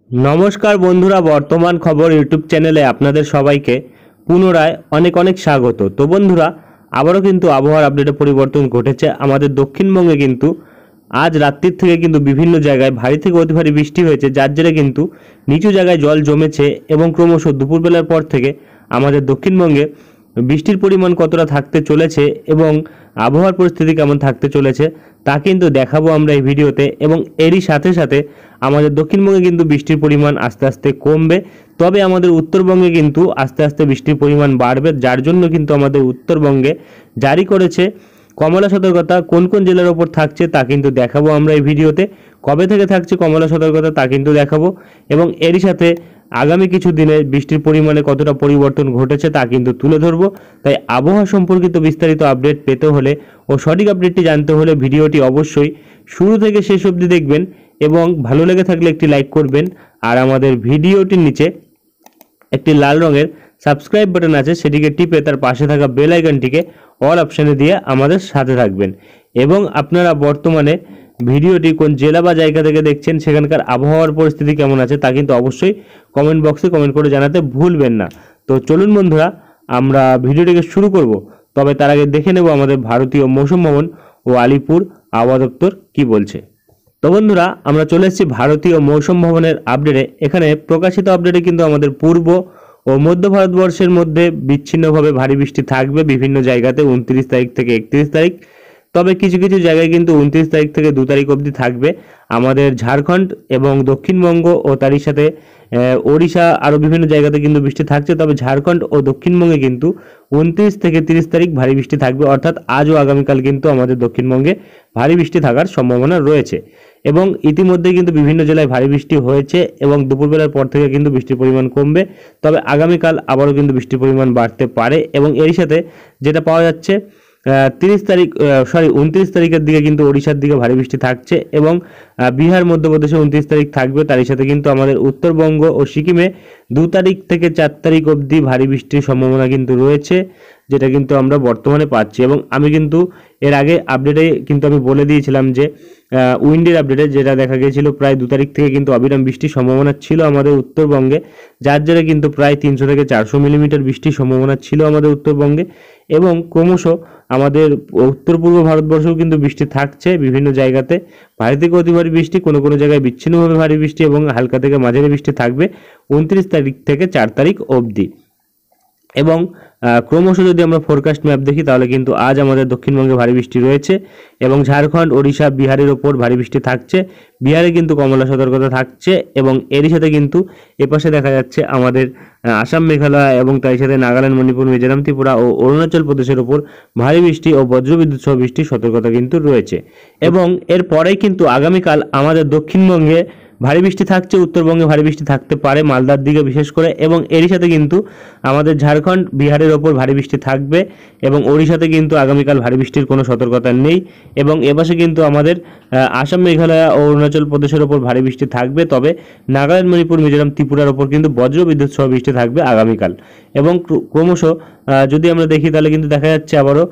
নমস্কার বন্ধুরা, বর্তমান খবর ইউটিউব চ্যানেলে আপনাদের সবাইকে পুনরায় অনেক অনেক স্বাগত। তো বন্ধুরা, আবারও কিন্তু আবহাওয়ার আপডেটে পরিবর্তন ঘটেছে। আমাদের দক্ষিণবঙ্গে কিন্তু আজ রাত্রির থেকে কিন্তু বিভিন্ন জায়গায় ভারী থেকে অতি ভারী বৃষ্টি হয়েছে, যার জেরে কিন্তু নিচু জায়গায় জল জমেছে এবং ক্রমশ দুপুরবেলার পর থেকে আমাদের দক্ষিণবঙ্গে বৃষ্টির পরিমাণ কতটা থাকতে চলেছে এবং আবহাওয়ার পরিস্থিতি কেমন থাকতে চলেছে তা কিন্তু দেখাবো আমরা এই ভিডিওতে। এবং এরই সাথে সাথে আমাদের দক্ষিণবঙ্গে কিন্তু বৃষ্টির পরিমাণ আস্তে আস্তে কমবে, তবে আমাদের উত্তরবঙ্গে কিন্তু আস্তে আস্তে বৃষ্টির পরিমাণ বাড়বে, যার জন্য কিন্তু আমাদের উত্তরবঙ্গে জারি করেছে কমলা সতর্কতা। কোন কোন জেলার ওপর থাকছে তা কিন্তু দেখাবো আমরা এই ভিডিওতে। কবে থেকে থাকছে কমলা সতর্কতা তা কিন্তু দেখাবো, এবং এরই সাথে আগামী কিছু দিনে বৃষ্টির পরিমাণে কতটা পরিবর্তন ঘটেছে তা কিন্তু তুলে ধরবো। তাই আবহাওয়া সম্পর্কিত বিস্তারিত আপডেট পেতে হলে ও সঠিক আপডেটটি জানতে হলে ভিডিওটি অবশ্যই শুরু থেকে শেষ অবধি দেখবেন এবং ভালো লেগে থাকলে একটি লাইক করবেন। আর আমাদের ভিডিওটির নিচে একটি লাল রঙের সাবস্ক্রাইব বাটন আছে, সেটিকে টিপে তার পাশে থাকা বেল আইকনটিকে অল অপশানে দিয়ে আমাদের সাথে থাকবেন। এবং আপনারা বর্তমানে ভিডিওটি কোন জেলা বা জায়গা থেকে দেখছেন, সেখানকার আবহাওয়ার পরিস্থিতি কেমন আছে তা কিন্তু অবশ্যই কমেন্ট বক্সে কমেন্ট করে জানাতে ভুলবেন না। তো চলুন বন্ধুরা, আমরা ভিডিওটিকে শুরু করব। তবে তার আগে দেখে নেব আমাদের ভারতীয় মৌসুম ভবন ও আলিপুর আবহাওয়া দপ্তর কী বলছে। তো বন্ধুরা, আমরা চলে এসেছি ভারতীয় মৌসুম ভবনের আপডেটে। এখানে প্রকাশিত আপডেটে কিন্তু আমাদের পূর্ব ও মধ্য ভারতবর্ষের মধ্যে বিচ্ছিন্নভাবে ভারী বৃষ্টি থাকবে বিভিন্ন জায়গাতে 29 তারিখ থেকে 31 তারিখ। তবে কিছু কিছু জায়গায় কিন্তু 29 তারিখ থেকে 2 তারিখ অবধি থাকবে। আমাদের ঝাড়খণ্ড এবং দক্ষিণবঙ্গ ও তারই সাথে ওড়িশা আরও বিভিন্ন জায়গাতে কিন্তু বৃষ্টি থাকছে। তবে ঝাড়খণ্ড ও দক্ষিণবঙ্গে কিন্তু 29 থেকে 30 তারিখ ভারী বৃষ্টি থাকবে, অর্থাৎ আজ ও আগামীকাল কিন্তু আমাদের দক্ষিণবঙ্গে ভারী বৃষ্টি থাকার সম্ভাবনা রয়েছে। এবং ইতিমধ্যে কিন্তু বিভিন্ন জেলায় ভারী বৃষ্টি হয়েছে এবং দুপুরবেলার পর থেকে কিন্তু বৃষ্টির পরিমাণ কমবে। তবে আগামীকাল আবারও কিন্তু বৃষ্টির পরিমাণ বাড়তে পারে। এবং এরই সাথে যেটা পাওয়া যাচ্ছে 29 তারিখের দিকে কিন্তু ওড়িশার দিকে ভারী বৃষ্টি থাকছে এবং বিহার মধ্যপ্রদেশে 29 তারিখ থাকবে। তারই সাথে কিন্তু আমাদের উত্তরবঙ্গ ও সিকিমে 2 তারিখ থেকে 4 তারিখ অবধি ভারী বৃষ্টির সম্ভাবনা কিন্তু রয়েছে, যেটা কিন্তু আমরা বর্তমানে পাচ্ছি। এবং আমি কিন্তু এর আগে আপডেটে কিন্তু আমি বলে দিয়েছিলাম যে উইন্ডের আপডেটে যেটা দেখা গিয়েছিল প্রায় 2 তারিখ থেকে কিন্তু অবিরাম বৃষ্টির সম্ভাবনা ছিল আমাদের উত্তরবঙ্গে, যার জেরে কিন্তু প্রায় 300 থেকে 400 মিলিমিটার বৃষ্টির সম্ভাবনা ছিল আমাদের উত্তরবঙ্গে। এবং ক্রমশ আমাদের উত্তর পূর্ব ভারতবর্ষেও কিন্তু বৃষ্টি থাকছে বিভিন্ন জায়গাতে, ভারী থেকে অতি ভারী বৃষ্টি, কোনো কোনো জায়গায় বিচ্ছিন্নভাবে ভারী বৃষ্টি এবং হালকা থেকে মাঝারি বৃষ্টি থাকবে 29 তারিখ থেকে 4 তারিখ অবধি। এবং ক্রমশ যদি আমরা ফোরকাস্ট ম্যাপ দেখি তাহলে কিন্তু আজ আমাদের দক্ষিণবঙ্গে ভারী বৃষ্টি রয়েছে এবং ঝাড়খণ্ড, ওড়িশা, বিহারের ওপর ভারী বৃষ্টি থাকছে। বিহারে কিন্তু কমলা সতর্কতা থাকছে এবং এরই সাথে কিন্তু এপাশে দেখা যাচ্ছে আমাদের আসাম, মেঘালয় এবং তার সাথে নাগাল্যান্ড, মণিপুর, মিজোরাম, ত্রিপুরা ও অরুণাচল প্রদেশের ওপর ভারী বৃষ্টি ও বজ্রবিদ্যুৎ সহ বৃষ্টির সতর্কতা কিন্তু রয়েছে। এবং এর পরেই কিন্তু আগামীকাল আমাদের দক্ষিণবঙ্গে ভারী বৃষ্টি থাকছে, উত্তরবঙ্গে ভারী বৃষ্টি থাকতে পারে মালদার দিকে বিশেষ করে। এবং এরই সাথে কিন্তু আমাদের ঝাড়খণ্ড, বিহারের ওপর ভারী বৃষ্টি থাকবে এবং ওড়িশাতে কিন্তু আগামীকাল ভারী বৃষ্টির কোনো সতর্কতা নেই। এবং এপাশে কিন্তু আমাদের আসাম, মেঘালয় ও অরুণাচল প্রদেশের ওপর ভারী বৃষ্টি থাকবে। তবে নাগাল্যান্ড, মণিপুর, মিজোরাম, ত্রিপুরার ওপর কিন্তু বজ্রবিদ্যুৎ সহ বৃষ্টি থাকবে আগামীকাল। এবং ক্রমশ যদি আমরা দেখি তাহলে কিন্তু দেখা যাচ্ছে আবারও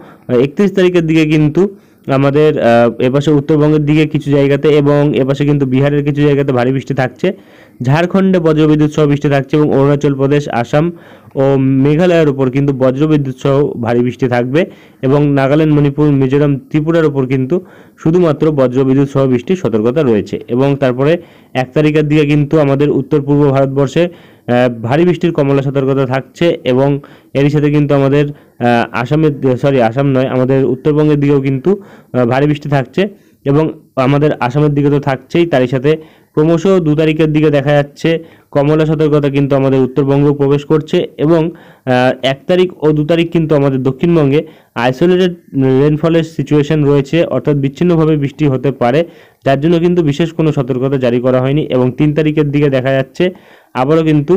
31 তারিখের দিকে কিন্তু আমাদের এপাশে উত্তরবঙ্গের দিকে কিছু জায়গাতে এবং এপাশে কিন্তু বিহারের কিছু জায়গাতে ভারী বৃষ্টি থাকছে। ঝাড়খণ্ডে বজ্রবিদ্যুৎ সহ বৃষ্টি থাকছে এবং অরুণাচল প্রদেশ, আসাম ও মেঘালয়ের উপর কিন্তু বজ্রবিদ্যুৎ সহ ভারী বৃষ্টি থাকবে। এবং নাগাল্যান্ড, মণিপুর, মিজোরাম, ত্রিপুরার উপর কিন্তু শুধুমাত্র বজ্রবিদ্যুৎ সহ বৃষ্টির সতর্কতা রয়েছে। এবং তারপরে 1 তারিখের দিকে কিন্তু আমাদের উত্তর পূর্ব ভারতবর্ষে ভারী বৃষ্টির কমলা সতর্কতা থাকছে। এবং এরই সাথে কিন্তু আমাদের আসাম নয়, আমাদের উত্তরবঙ্গের দিকেও কিন্তু ভারী বৃষ্টি থাকছে এবং আমাদের আসামের দিকে তো থাকছেই। তারই সাথে ক্রমশ 2 তারিখের দিকে দেখা যাচ্ছে কমলা সতর্কতা কিন্তু আমাদের উত্তরবঙ্গেও প্রবেশ করছে। এবং 1 তারিখ ও 2 তারিখ কিন্তু আমাদের দক্ষিণবঙ্গে আইসোলেটেড রেনফলের সিচুয়েশন রয়েছে, অর্থাৎ বিচ্ছিন্নভাবে বৃষ্টি হতে পারে, যার জন্য কিন্তু বিশেষ কোনো সতর্কতা জারি করা হয়নি। এবং 3 তারিখের দিকে দেখা যাচ্ছে আবারও কিন্তু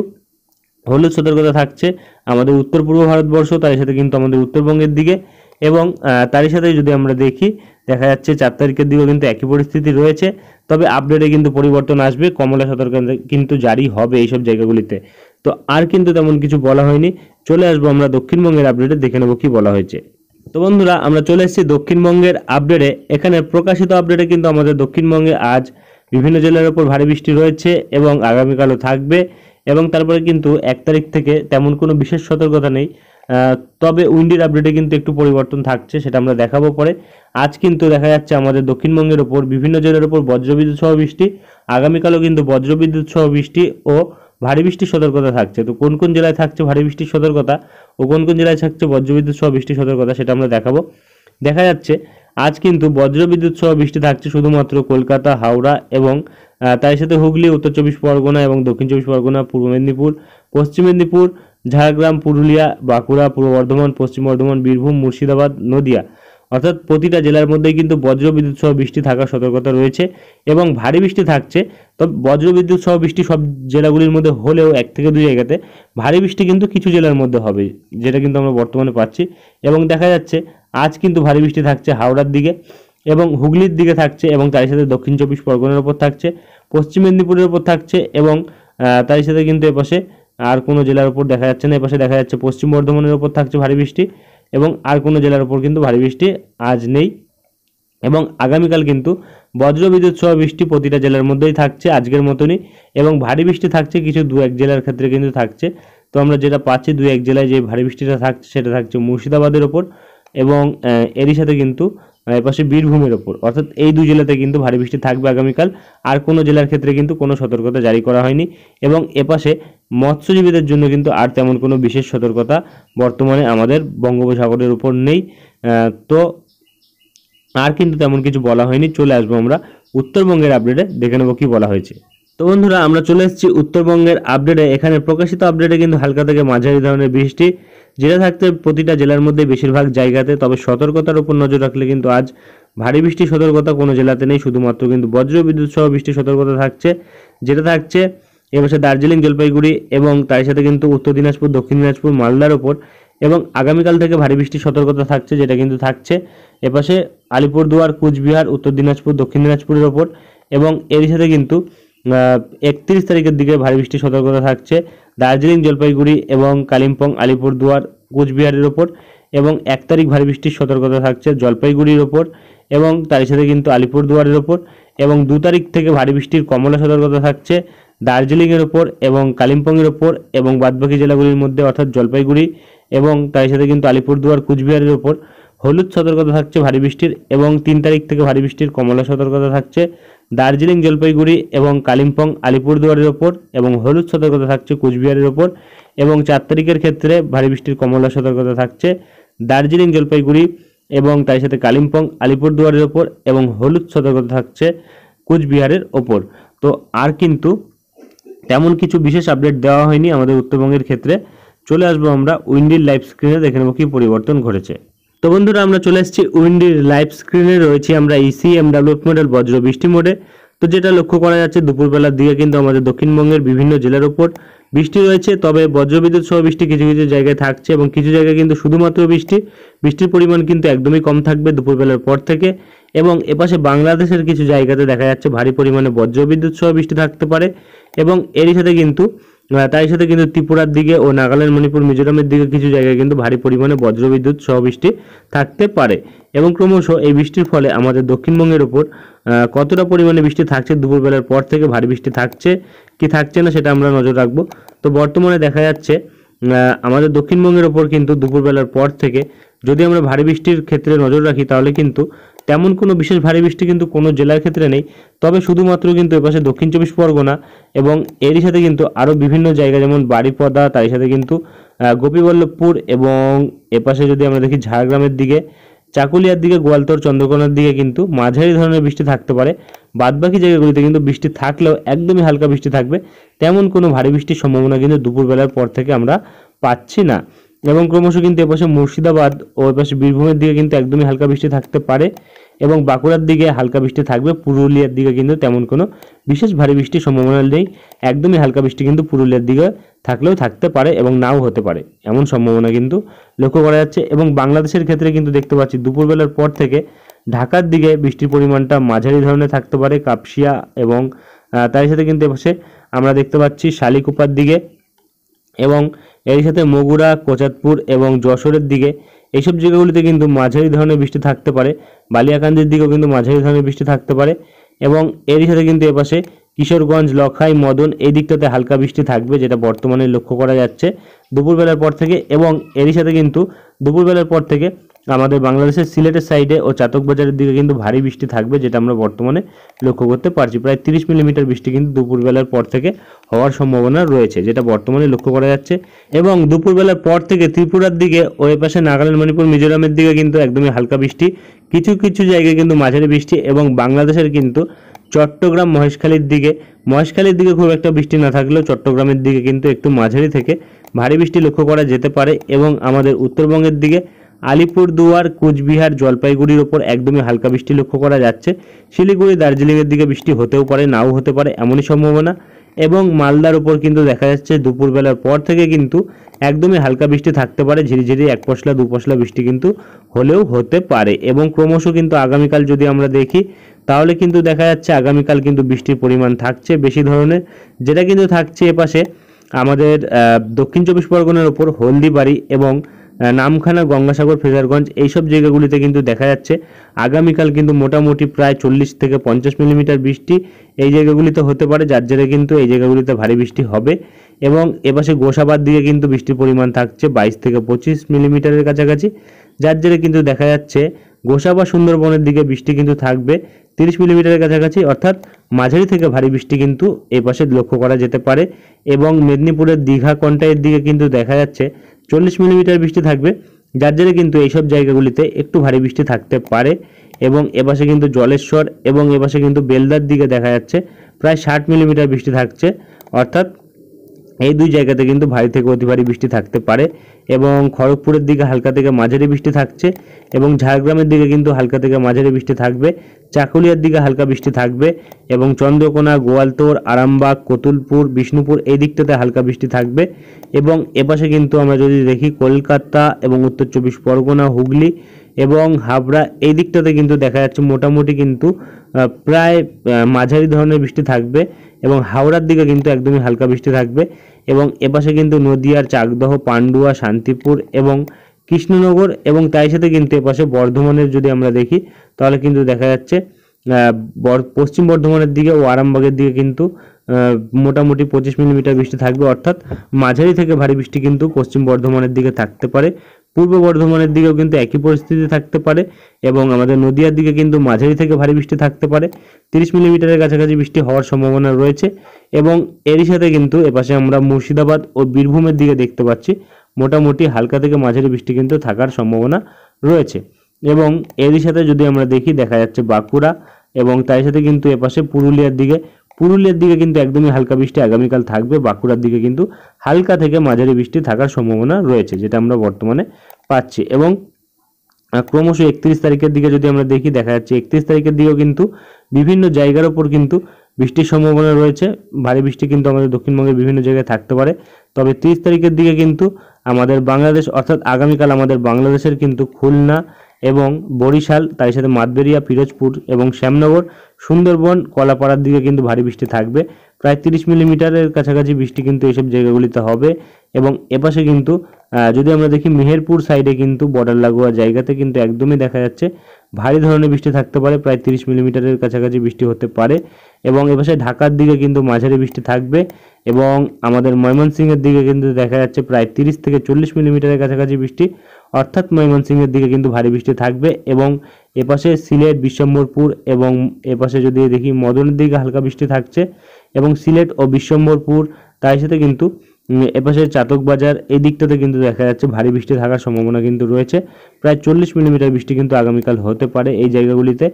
হলুদ সতর্কতা থাকছে আমাদের উত্তর পূর্ব ভারতবর্ষ, তার সাথে কিন্তু আমাদের উত্তরবঙ্গের দিকে। এবং তারই সাথে যদি আমরা দেখি দেখা যাচ্ছে 4 তারিখের দিকেও কিন্তু একই পরিস্থিতি রয়েছে। তবে আপডেটে কিন্তু পরিবর্তন আসবে, কমলা সতর্কতা কিন্তু জারি হবে এইসব জায়গাগুলিতে। তো আর কিন্তু তেমন কিছু বলা হয়নি। চলে আসবো আমরা দক্ষিণবঙ্গের আপডেটে, দেখে নেবো কি বলা হয়েছে। তো বন্ধুরা, আমরা চলে এসেছি দক্ষিণবঙ্গের আপডেটে। এখানে প্রকাশিত আপডেটে কিন্তু আমাদের দক্ষিণবঙ্গে আজ বিভিন্ন জেলার উপর ভারী বৃষ্টি রয়েছে এবং আগামীকালও থাকবে। এবং তারপরে কিন্তু 1 তারিখ থেকে তেমন কোনো বিশেষ সতর্কতা নেই, তবে উইন্ডের আপডেটে কিন্তু একটু পরিবর্তন থাকছে, সেটা আমরা দেখাবো পরে। আজ কিন্তু দেখা যাচ্ছে আমাদের দক্ষিণবঙ্গের ওপর বিভিন্ন জেলার উপর বজ্রবিদ্যুৎ সহ বৃষ্টি, আগামীকালও কিন্তু বজ্রবিদ্যুৎ সহ বৃষ্টি ও ভারী বৃষ্টির সতর্কতা থাকছে। তো কোন কোন জেলায় থাকছে ভারী বৃষ্টির সতর্কতা ও কোন কোন জেলায় থাকছে বজ্রবিদ্যুৎ সহ বৃষ্টির সতর্কতা, সেটা আমরা দেখাবো। দেখা যাচ্ছে আজ কিন্তু বজ্রবিদ্যুৎ সহ বৃষ্টি থাকছে শুধুমাত্র কলকাতা, হাওড়া এবং তার সাথে হুগলি, উত্তর 24 পরগনা এবং দক্ষিণ 24 পরগনা, পূর্ব মেদিনীপুর, পশ্চিম মেদিনীপুর, ঝাড়গ্রাম, পুরুলিয়া, বাঁকুড়া, পূর্ব বর্ধমান, পশ্চিম বর্ধমান, বীরভূম, মুর্শিদাবাদ, নদিয়া, অর্থাৎ প্রতিটা জেলার মধ্যেই কিন্তু বজ্রবিদ্যুৎ সহ বৃষ্টি থাকার সতর্কতা রয়েছে এবং ভারী বৃষ্টি থাকছে। তবে বজ্রবিদ্যুৎ সহ বৃষ্টি সব জেলাগুলির মধ্যে হলেও 1 থেকে 2 জায়গাতে ভারী বৃষ্টি কিন্তু কিছু জেলার মধ্যে হবে, যেটা কিন্তু আমরা বর্তমানে পাচ্ছি। এবং দেখা যাচ্ছে আজ কিন্তু ভারী বৃষ্টি থাকছে হাওড়ার দিকে এবং হুগলির দিকে থাকছে এবং তার সাথে দক্ষিণ 24 পরগনার ওপর থাকছে, পশ্চিম মেদিনীপুরের ওপর থাকছে এবং তার সাথে কিন্তু এপাশে আর কোনো জেলার উপর দেখা যাচ্ছে না। এপাশে দেখা যাচ্ছে পশ্চিম বর্ধমানের ওপর থাকছে ভারী বৃষ্টি এবং আর কোনো জেলার উপর কিন্তু ভারী বৃষ্টি আজ নেই। এবং আগামীকাল কিন্তু বজ্রবিদ্যুৎ সহ বৃষ্টি প্রতিটা জেলার মধ্যেই থাকছে আজকের মতনই, এবং ভারী বৃষ্টি থাকছে কিছু 2-1 জেলার ক্ষেত্রে কিন্তু থাকছে। তো আমরা যেটা পাচ্ছি 2-1 জেলায় যে ভারী বৃষ্টিটা থাকছে সেটা থাকছে মুর্শিদাবাদের ওপর এবং এরই সাথে কিন্তু এপাশে বীরভূমের ওপর, অর্থাৎ এই 2 জেলাতে কিন্তু ভারী বৃষ্টি থাকবে আগামীকাল। আর কোনো জেলার ক্ষেত্রে কিন্তু কোনো সতর্কতা জারি করা হয়নি এবং এপাশে মৎস্যজীবীদের জন্য কিন্তু আর তেমন কোনো বিশেষ সতর্কতা বর্তমানে আমাদের বঙ্গোপসাগরের উপর নেই। তো আর কিন্তু তেমন কিছু বলা হয়নি। চলে আসবো আমরা উত্তরবঙ্গের আপডেটে, দেখে নেবো কি বলা হয়েছে। তো বন্ধুরা আমরা চলে এসেছি উত্তরবঙ্গের আপডেটে। এখানে প্রকাশিত আপডেটে কিন্তু হালকা থেকে মাঝারি ধরনের বৃষ্টি, যেটা থাকতে প্রতিটা জেলার মধ্যে বেশিরভাগ জায়গাতে। তবে সতর্কতার উপর নজর রাখলে কিন্তু আজ ভারী বৃষ্টির সতর্কতা কোনো জেলাতে নেই, শুধুমাত্র কিন্তু বজ্রবিদ্যুৎ সহ বৃষ্টির সতর্কতা থাকছে, যেটা থাকছে এবছর দার্জিলিং, জলপাইগুড়ি এবং তার সাথে কিন্তু উত্তর দিনাজপুর, দক্ষিণ দিনাজপুর, মালদার ওপর। এবং আগামীকাল থেকে ভারী বৃষ্টির সতর্কতা থাকছে, যেটা কিন্তু থাকছে এপাশে আলিপুরদুয়ার, কুচবিহার, উত্তর দিনাজপুর, দক্ষিণ দিনাজপুরের ওপর। এবং এর সাথে কিন্তু 31 তারিখের দিকে ভারী বৃষ্টির সতর্কতা থাকছে দার্জিলিং, জলপাইগুড়ি এবং কালিম্পং, আলিপুরদুয়ার, কুচবিহারের ওপর। এবং 1 তারিখ ভারী বৃষ্টির সতর্কতা থাকছে জলপাইগুড়ির ওপর এবং তার সাথে কিন্তু আলিপুরদুয়ারের ওপর। এবং 2 তারিখ থেকে ভারী বৃষ্টির কমলা সতর্কতা থাকছে দার্জিলিংয়ের ওপর এবং কালিম্পংয়ের ওপর এবং বাদবাকি জেলাগুলির মধ্যে, অর্থাৎ জলপাইগুড়ি এবং তার সাথে কিন্তু আলিপুরদুয়ার, কুচবিহারের ওপর হলুদ সতর্কতা থাকছে ভারী বৃষ্টির। এবং 3 তারিখ থেকে ভারী বৃষ্টির কমলা সতর্কতা থাকছে দার্জিলিং, জলপাইগুড়ি এবং কালিম্পং, আলিপুরদুয়ারের ওপর এবং হলুদ সতর্কতা থাকছে কুচবিহারের ওপর। এবং 4 তারিখের ক্ষেত্রে ভারী বৃষ্টির কমলা সতর্কতা থাকছে দার্জিলিং, জলপাইগুড়ি এবং তার সাথে কালিম্পং, আলিপুরদুয়ারের ওপর এবং হলুদ সতর্কতা থাকছে কুচবিহারের ওপর। তো আর কিন্তু তেমন কিছু বিশেষ আপডেট দেওয়া হয়নি আমাদের উত্তরবঙ্গের ক্ষেত্রে। চলে আসবো আমরা উইন্ডির লাইভ স্ক্রিনে, দেখে নেবো কি পরিবর্তন ঘটেছে। তো বন্ধুরা আমরা চলে এসেছি উইন্ডির লাইভ স্ক্রিনে, রয়েছি আমরা ECMW মডেল বজ্র বৃষ্টি মোডে। তো যেটা লক্ষ্য করা যাচ্ছে দুপুরবেলার দিকে কিন্তু আমাদের দক্ষিণবঙ্গের বিভিন্ন জেলার উপর বৃষ্টি রয়েছে, তবে বজ্রবিদ্যুৎ সহ বৃষ্টি কিছু কিছু জায়গায় থাকছে এবং কিছু জায়গায় কিন্তু শুধুমাত্র বৃষ্টির পরিমাণ কিন্তু একদমই কম থাকবে দুপুরবেলার পর থেকে। এবং এপাশে বাংলাদেশের কিছু জায়গাতে দেখা যাচ্ছে ভারী পরিমাণে বজ্রবিদ্যুৎ সহ বৃষ্টি থাকতে পারে এবং এরই সাথে কিন্তু তার সাথে কিন্তু ত্রিপুরার দিকে ও নাগাল্যান্ড, মণিপুর, মিজোরামের দিকে কিছু জায়গায় কিন্তু ভারী পরিমাণে বজ্রবিদ্যুৎ সহ বৃষ্টি থাকতে পারে। এবং ক্রমশ এই বৃষ্টির ফলে আমাদের দক্ষিণবঙ্গের ওপর কতটা পরিমাণে বৃষ্টি থাকছে দুপুরবেলার পর থেকে, ভারী বৃষ্টি থাকছে কি থাকছে না সেটা আমরা নজর রাখবো। তো বর্তমানে দেখা যাচ্ছে আমাদের দক্ষিণবঙ্গের ওপর কিন্তু দুপুরবেলার পর থেকে যদি আমরা ভারী বৃষ্টির ক্ষেত্রে নজর রাখি তাহলে কিন্তু তেমন কোনো বিশেষ ভারী বৃষ্টি কিন্তু কোনো জেলার ক্ষেত্রে নেই। তবে শুধুমাত্র কিন্তু এপাশে দক্ষিণ 24 পরগনা এবং এরই সাথে কিন্তু আরও বিভিন্ন জায়গা যেমন বাড়িপদা, তার সাথে কিন্তু গোপীবল্লভপুর এবং এপাশে যদি আমরা দেখি ঝাড়গ্রামের দিকে, চাকুলিয়ার দিকে, গোয়ালতোড়, চন্দ্রকোনার দিকে কিন্তু মাঝারি ধরনের বৃষ্টি থাকতে পারে। বাদবাকি জায়গাগুলিতে কিন্তু বৃষ্টি থাকলেও একদমই হালকা বৃষ্টি থাকবে, তেমন কোনো ভারী বৃষ্টির সম্ভাবনা কিন্তু দুপুরবেলার পর থেকে আমরা পাচ্ছি না। এবং ক্রমশ কিন্তু এপাশে মুর্শিদাবাদ ও এপাশে বীরভূমের দিকে কিন্তু একদমই হালকা বৃষ্টি থাকতে পারে এবং বাঁকুড়ার দিকে হালকা বৃষ্টি থাকবে। পুরুলিয়ার দিকে কিন্তু তেমন কোনো বিশেষ ভারী বৃষ্টির সম্ভাবনা নেই, একদমই হালকা বৃষ্টি কিন্তু পুরুলিয়ার দিকে থাকলেও থাকতে পারে এবং নাও হতে পারে, এমন সম্ভাবনা কিন্তু লক্ষ্য করা যাচ্ছে। এবং বাংলাদেশের ক্ষেত্রে কিন্তু দেখতে পাচ্ছি দুপুরবেলার পর থেকে ঢাকার দিকে বৃষ্টির পরিমাণটা মাঝারি ধরনের থাকতে পারে, কাপসিয়া এবং তার সাথে কিন্তু এপাশে আমরা দেখতে পাচ্ছি শালিকুপার দিকে এবং এর সাথে মগুরা, কোচাতপুর এবং যশোরের দিকে, এইসব জায়গাগুলিতে কিন্তু মাঝারি ধরনের বৃষ্টি থাকতে পারে। বালিয়াকান্দির দিকেও কিন্তু মাঝারি ধরনের বৃষ্টি থাকতে পারে এবং এরই সাথে কিন্তু এপাশে কিশোরগঞ্জ, লখাই, মদন এই দিকটাতে হালকা বৃষ্টি থাকবে, যেটা বর্তমানে লক্ষ্য করা যাচ্ছে দুপুরবেলার পর থেকে। এবং এরই সাথে কিন্তু দুপুরবেলার পর থেকে আমাদের বাংলাদেশের সিলেটের সাইডে ও চাতকবাজারের দিকে কিন্তু ভারী বৃষ্টি থাকবে, যেটা আমরা বর্তমানে লক্ষ্য করতে পারছি। প্রায় 30 মিলিমিটার বৃষ্টি কিন্তু দুপুরবেলার পর থেকে হওয়ার সম্ভাবনা রয়েছে, যেটা বর্তমানে লক্ষ্য করা যাচ্ছে। এবং দুপুরবেলার পর থেকে ত্রিপুরার দিকে ও এপাশে নাগাল্যান্ড, মণিপুর, মিজোরামের দিকে কিন্তু একদমই হালকা বৃষ্টি, কিছু কিছু জায়গায় কিন্তু মাঝারি বৃষ্টি। এবং বাংলাদেশের কিন্তু চট্টগ্রাম, মহেশখালীর দিকে খুব একটা বৃষ্টি না থাকলেও চট্টগ্রামের দিকে কিন্তু একটু মাঝারি থেকে ভারী বৃষ্টি লক্ষ্য করা যেতে পারে। এবং আমাদের উত্তরবঙ্গের দিকে আলিপুরদুয়ার, কুচবিহার, জলপাইগুড়ির ওপর একদমই হালকা বৃষ্টি লক্ষ্য করা যাচ্ছে। শিলিগুড়ি, দার্জিলিংয়ের দিকে বৃষ্টি হতেও পারে, নাও হতে পারে, এমনই সম্ভাবনা। এবং মালদার ওপর কিন্তু দেখা যাচ্ছে দুপুরবেলার পর থেকে কিন্তু একদমই হালকা বৃষ্টি থাকতে পারে, ঝিরিঝিরি 1 পশলা 2 পশলা বৃষ্টি কিন্তু হলেও হতে পারে। এবং ক্রমশ কিন্তু আগামীকাল যদি আমরা দেখি তাহলে কিন্তু দেখা যাচ্ছে আগামীকাল কিন্তু বৃষ্টির পরিমাণ থাকছে বেশি ধরনের, যেটা কিন্তু থাকছে এপাশে আমাদের দক্ষিণ 24 পরগনার ওপর হলদিবাড়ি এবং নামখানা, গঙ্গাসাগর, ফ্রেজারগঞ্জ এইসব জায়গাগুলিতে কিন্তু দেখা যাচ্ছে আগামীকাল কিন্তু মোটামুটি প্রায় 40 থেকে 50 মিলিমিটার বৃষ্টি এই জায়গাগুলিতে হতে পারে, যার জেরে কিন্তু এই জায়গাগুলিতে ভারী বৃষ্টি হবে। এবং এপাশে গোসাবার দিকে কিন্তু বৃষ্টির পরিমাণ থাকছে 22 থেকে 25 মিলিমিটারের কাছাকাছি, যার জেরে কিন্তু দেখা যাচ্ছে গোসাবা, সুন্দরবনের দিকে বৃষ্টি কিন্তু থাকবে 30 মিলিমিটারের কাছাকাছি, অর্থাৎ মাঝারি থেকে ভারী বৃষ্টি কিন্তু এই পাশে লক্ষ্য করা যেতে পারে। এবং মেদিনীপুরের দীঘা, কন্টাইয়ের দিকে কিন্তু দেখা যাচ্ছে 40 মিলিমিটার বৃষ্টি থাকবে, যার জেরে কিন্তু এইসব জায়গাগুলিতে একটু ভারী বৃষ্টি থাকতে পারে। এবং এপাশে কিন্তু জলেশ্বর এবং এপাশে কিন্তু বেলদার দিকে দেখা যাচ্ছে প্রায় 60 মিলিমিটার বৃষ্টি থাকছে, অর্থাৎ এই দুই জায়গাতে কিন্তু ভারী থেকে অতি ভারী বৃষ্টি থাকতে পারে। এবং খড়গপুরের দিকে হালকা থেকে মাঝারি বৃষ্টি থাকছে, এবং ঝাড়গ্রামের দিকে কিন্তু হালকা থেকে মাঝারি বৃষ্টি থাকবে, চাকুলিয়ার দিকে হালকা বৃষ্টি থাকবে, এবং চন্দ্রকোনা, গোয়ালতোড়, আরামবাগ, কতুলপুর, বিষ্ণুপুর এই দিকটাতে হালকা বৃষ্টি থাকবে। এবং এপাশে কিন্তু আমরা যদি দেখি কলকাতা এবং উত্তর 24 পরগনা, হুগলি এবং হাবড়া এই দিকটাতে কিন্তু দেখা যাচ্ছে মোটামুটি কিন্তু প্রায় মাঝারি ধরনের বৃষ্টি থাকবে। এবং হাওড়ার দিকে কিন্তু একদমই হালকা বৃষ্টি থাকবে। এবং এপাশে কিন্তু নদিয়ার চাকদহ, পান্ডুয়া, শান্তিপুর এবং কৃষ্ণনগর এবং তাই সাথে কিন্তু এপাশে বর্ধমানের যদি আমরা দেখি তাহলে কিন্তু দেখা যাচ্ছে পশ্চিম বর্ধমানের দিকে ও আরামবাগের দিকে কিন্তু মোটামুটি 25 মিলিমিটার বৃষ্টি থাকবে, অর্থাৎ মাঝারি থেকে ভারী বৃষ্টি কিন্তু পশ্চিম বর্ধমানের দিকে থাকতে পারে। পূর্ব বর্ধমানের দিকেও কিন্তু একই পরিস্থিতি থাকতে পারে। এবং আমাদের নদিয়ার দিকে কিন্তু মাঝারি থেকে ভারী বৃষ্টি থাকতে পারে, 30 মিলিমিটারের কাছাকাছি বৃষ্টি হওয়ার সম্ভাবনা রয়েছে। এবং এরই সাথে কিন্তু এপাশে আমরা মুর্শিদাবাদ ও বীরভূমের দিকে দেখতে পাচ্ছি মোটামুটি হালকা থেকে মাঝারি বৃষ্টি কিন্তু থাকার সম্ভাবনা রয়েছে। এবং এরই সাথে যদি আমরা দেখি দেখা যাচ্ছে বাঁকুড়া এবং তাই সাথে কিন্তু এপাশে পুরুলিয়ার দিকে কিন্তু একদমই হালকা বৃষ্টি আগামীকাল থাকবে। বাঁকুড়ার দিকে কিন্তু হালকা থেকে মাঝারি বৃষ্টি থাকার সম্ভাবনা রয়েছে, যেটা আমরা বর্তমানে পাচ্ছি। এবং ক্রমশ 31 তারিখের দিকে যদি আমরা দেখি দেখা যাচ্ছে 31 তারিখের দিকেও কিন্তু বিভিন্ন জায়গার ওপর কিন্তু বৃষ্টির সম্ভাবনা রয়েছে। ভারী বৃষ্টি কিন্তু আমাদের দক্ষিণবঙ্গের বিভিন্ন জায়গায় থাকতে পারে। তবে 30 তারিখের দিকে কিন্তু আমাদের বাংলাদেশ, অর্থাৎ আগামীকাল আমাদের বাংলাদেশের কিন্তু খুলনা এবং বরিশাল, তার সাথে মাতবেরিয়া, পিরোজপুর এবং শ্যামনগর, সুন্দরবন, কলাপাড়ার দিকে কিন্তু ভারী বৃষ্টি থাকবে, প্রায় 30 মিলিমিটারের কাছাকাছি বৃষ্টি কিন্তু এইসব জায়গাগুলিতে হবে। এবং এপাশে কিন্তু যদি আমরা দেখি মেহেরপুর সাইডে কিন্তু বর্ডার লাগোয়া জায়গাতে কিন্তু একদমই দেখা যাচ্ছে ভারী ধরনের বৃষ্টি থাকতে পারে, প্রায় 30 মিলিমিটারের কাছাকাছি বৃষ্টি হতে পারে। এবং এপাশে ঢাকার দিকে কিন্তু মাঝারি বৃষ্টি থাকবে। এবং আমাদের ময়মনসিংহের দিকে কিন্তু দেখা যাচ্ছে প্রায় 30 থেকে 40 মিলিমিটারের কাছাকাছি বৃষ্টি, অর্থাৎ ময়মনসিংহের দিকে কিন্তু ভারী বৃষ্টি থাকবে। এবং এপাশে সিলেট, বিশ্বম্বরপুর এবং এপাশে যদি দেখি মদনের দিকে হালকা বৃষ্টি থাকছে। এবং সিলেট ও বিশ্বম্বরপুর তার সাথে কিন্তু এপাশে চাতকবাজার এই দিকটাতে কিন্তু দেখা যাচ্ছে ভারী বৃষ্টি থাকার সম্ভাবনা কিন্তু রয়েছে, প্রায় 40 মিলিমিটার বৃষ্টি কিন্তু আগামীকাল হতে পারে এই জায়গাগুলিতে।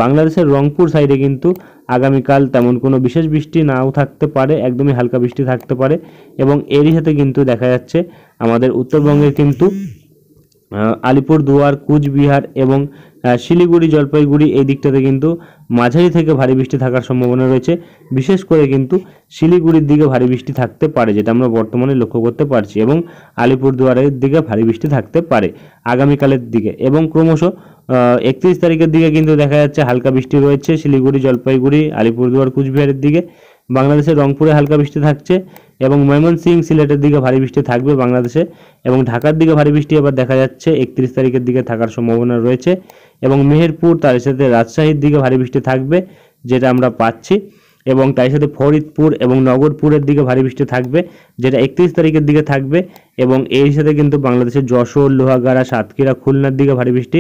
বাংলাদেশের রংপুর সাইডে কিন্তু আগামীকাল তেমন কোনো বিশেষ বৃষ্টি নাও থাকতে পারে, একদমই হালকা বৃষ্টি থাকতে পারে। এবং এরই সাথে কিন্তু দেখা যাচ্ছে আমাদের উত্তরবঙ্গের কিন্তু আলিপুরদুয়ার, কুচবিহার এবং শিলিগুড়ি, জলপাইগুড়ি এই দিকটাতে কিন্তু মাঝারি থেকে ভারী বৃষ্টি থাকার সম্ভাবনা রয়েছে। বিশেষ করে কিন্তু শিলিগুড়ির দিকে ভারী বৃষ্টি থাকতে পারে, যেটা আমরা বর্তমানে লক্ষ্য করতে পারছি। এবং আলিপুরদুয়ারের দিকে ভারী বৃষ্টি থাকতে পারে আগামীকালের দিকে। এবং ক্রমশ 31 তারিখের দিকে কিন্তু দেখা যাচ্ছে হালকা বৃষ্টি রয়েছে শিলিগুড়ি, জলপাইগুড়ি, আলিপুরদুয়ার, কুচবিহারের দিকে। বাংলাদেশের রংপুরে হালকা বৃষ্টি থাকছে এবং ময়মনসিংহ, সিলেটের দিকে ভারী বৃষ্টি থাকবে বাংলাদেশে। এবং ঢাকার দিকে ভারী বৃষ্টি আবার দেখা যাচ্ছে 31 তারিখের দিকে থাকার সম্ভাবনা রয়েছে। এবং মেহেরপুর তার সাথে রাজশাহীর দিকে ভারী বৃষ্টি থাকবে যেটা আমরা পাচ্ছি, এবং তার সাথে ফরিদপুর এবং নগরপুরের দিকে ভারী বৃষ্টি থাকবে, যেটা 31 তারিখের দিকে থাকবে। এবং এর সাথে কিন্তু বাংলাদেশের যশোর, লোহাগাড়া, সাতক্ষীরা, খুলনার দিকে ভারী বৃষ্টি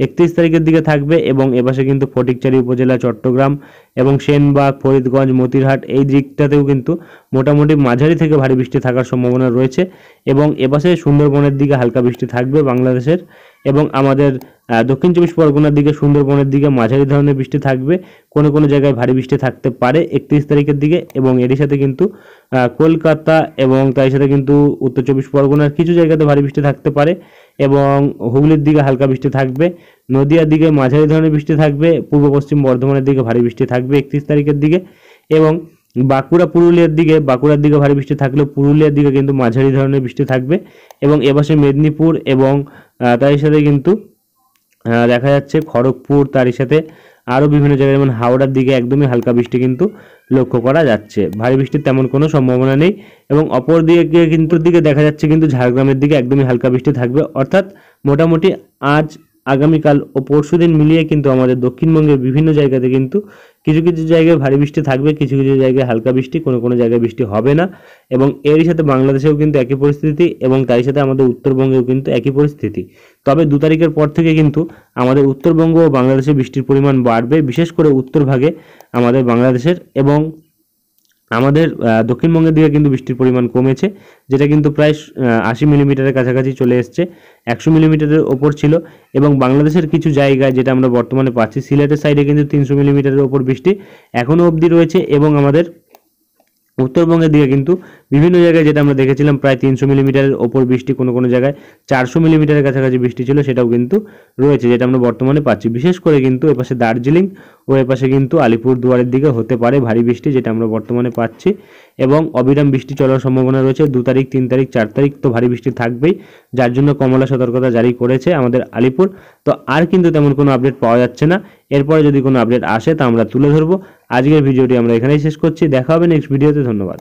31 তারিখের দিকে থাকবে। এবং এপাশে কিন্তু ফটিকচারি উপজেলা, চট্টগ্রাম এবং সেনবাগ, ফরিদগঞ্জ, মতিরহাট এই দিকটাতেও কিন্তু মোটামুটি মাঝারি থেকে ভারী বৃষ্টি থাকার সম্ভাবনা রয়েছে। এবং এপাশে সুন্দরবনের দিকে হালকা বৃষ্টি থাকবে বাংলাদেশের, এবং আমাদের দক্ষিণ 24 পরগনার দিকে, সুন্দরবনের দিকে মাঝারি ধরনের বৃষ্টি থাকবে। কোনো কোনো জায়গায় ভারী বৃষ্টি থাকতে পারে 31 তারিখের দিকে। এবং এরই সাথে কিন্তু কলকাতা এবং তার সাথে কিন্তু উত্তর 24 পরগনার কিছু জায়গাতে ভারী বৃষ্টি থাকতে পারে, এবং হুগলির দিকে হালকা বৃষ্টি থাকবে, নদিয়ার দিকে মাঝারি ধরনের বৃষ্টি থাকবে, পূর্ব পশ্চিম বর্ধমানের দিকে ভারী বৃষ্টি থাকবে 31 তারিখের দিকে। এবং বাঁকুড়ার দিকে ভারী বৃষ্টি থাকলেও পুরুলিয়ার দিকে কিন্তু মাঝারি ধরনের বৃষ্টি থাকবে। এবং এপাশে মেদিনীপুর এবং তার সাথে কিন্তু দেখা যাচ্ছে খড়গপুর, তারই সাথে আরও বিভিন্ন জায়গায় যেমন হাওড়ার দিকে একদমই হালকা বৃষ্টি কিন্তু লক্ষ্য করা যাচ্ছে। ভারী বৃষ্টির তেমন কোনো সম্ভাবনা নেই। এবং অপর দিকে কিন্তু দেখা যাচ্ছে কিন্তু ঝাড়গ্রামের দিকে একদমই হালকা বৃষ্টি থাকবে। অর্থাৎ মোটামুটি আজ, আগামীকাল ও পরশুদিন মিলিয়ে কিন্তু আমাদের দক্ষিণবঙ্গের বিভিন্ন জায়গাতে কিন্তু কিছু কিছু জায়গায় ভারী বৃষ্টি থাকবে, কিছু কিছু জায়গায় হালকা বৃষ্টি, কোনো কোনো জায়গায় বৃষ্টি হবে না। এবং এরই সাথে বাংলাদেশেও কিন্তু একই পরিস্থিতি, এবং তারই সাথে আমাদের উত্তরবঙ্গেও কিন্তু একই পরিস্থিতি। তবে 2 তারিখের পর থেকে কিন্তু আমাদের উত্তরবঙ্গ ও বাংলাদেশে বৃষ্টির পরিমাণ বাড়বে, বিশেষ করে উত্তর ভাগে আমাদের বাংলাদেশের। এবং আমাদের দক্ষিণবঙ্গের দিকে কিন্তু বৃষ্টির পরিমাণ কমেছে, যেটা কিন্তু প্রায় 80 মিলিমিটারের কাছাকাছি চলে এসছে, 100 মিলিমিটারের ওপর ছিল। এবং বাংলাদেশের কিছু জায়গায় যেটা আমরা বর্তমানে পাচ্ছি, সিলেটের সাইডে কিন্তু 300 মিলিমিটারের ওপর বৃষ্টি এখনও অবধি রয়েছে। এবং আমাদের উত্তরবঙ্গের দিকে কিন্তু বিভিন্ন জায়গায় যেটা আমরা দেখেছিলাম প্রায় 300 মিলিমিটারের ওপর বৃষ্টি, কোনো কোনো জায়গায় 400 মিলিমিটারের কাছাকাছি বৃষ্টি ছিল, সেটাও কিন্তু রয়েছে, যেটা আমরা বর্তমানে পাচ্ছি। বিশেষ করে কিন্তু এপাশে দার্জিলিং ও এপাশে কিন্তু আলিপুরদুয়ারের দিকে হতে পারে ভারী বৃষ্টি, যেটা আমরা বর্তমানে পাচ্ছি। এবং অবিরাম বৃষ্টি চলার সম্ভাবনা রয়েছে 2 তারিখ, 3 তারিখ, 4 তারিখ তো ভারী বৃষ্টি থাকবেই, যার জন্য কমলা সতর্কতা জারি করেছে আমাদের আলিপুর। তো আর কিন্তু তেমন কোনো আপডেট পাওয়া যাচ্ছে না। এরপরে যদি কোনো আপডেট আসে তা আমরা তুলে ধরবো। আজকের ভিডিওটি আমরা এখানেই শেষ করছি। দেখা হবে নেক্সট ভিডিওতে। ধন্যবাদ।